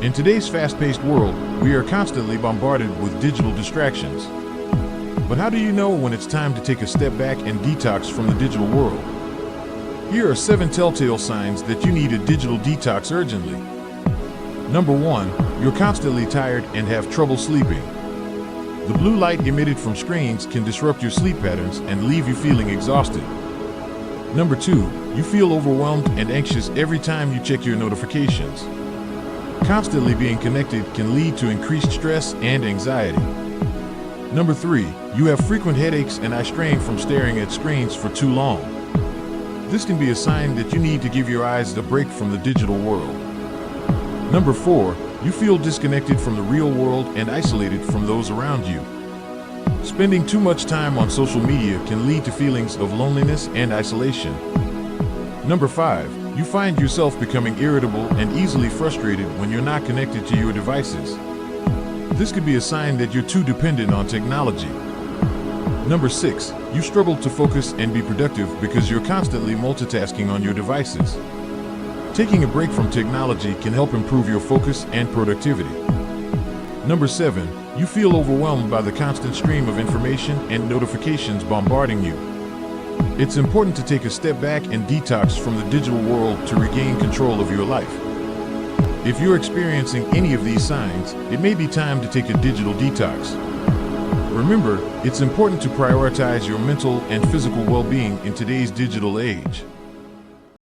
In today's fast-paced world, we are constantly bombarded with digital distractions. But how do you know when it's time to take a step back and detox from the digital world? Here are 7 telltale signs that you need a digital detox urgently. Number 1, you're constantly tired and have trouble sleeping. The blue light emitted from screens can disrupt your sleep patterns and leave you feeling exhausted. Number 2, you feel overwhelmed and anxious every time you check your notifications. Constantly being connected can lead to increased stress and anxiety. Number 3, you have frequent headaches and eye strain from staring at screens for too long. This can be a sign that you need to give your eyes a break from the digital world. Number 4, you feel disconnected from the real world and isolated from those around you. Spending too much time on social media can lead to feelings of loneliness and isolation. Number 5, you find yourself becoming irritable and easily frustrated when you're not connected to your devices. This could be a sign that you're too dependent on technology. Number 6, you struggle to focus and be productive because you're constantly multitasking on your devices. Taking a break from technology can help improve your focus and productivity. Number 7, you feel overwhelmed by the constant stream of information and notifications bombarding you. It's important to take a step back and detox from the digital world to regain control of your life. If you're experiencing any of these signs, it may be time to take a digital detox. Remember, it's important to prioritize your mental and physical well-being in today's digital age.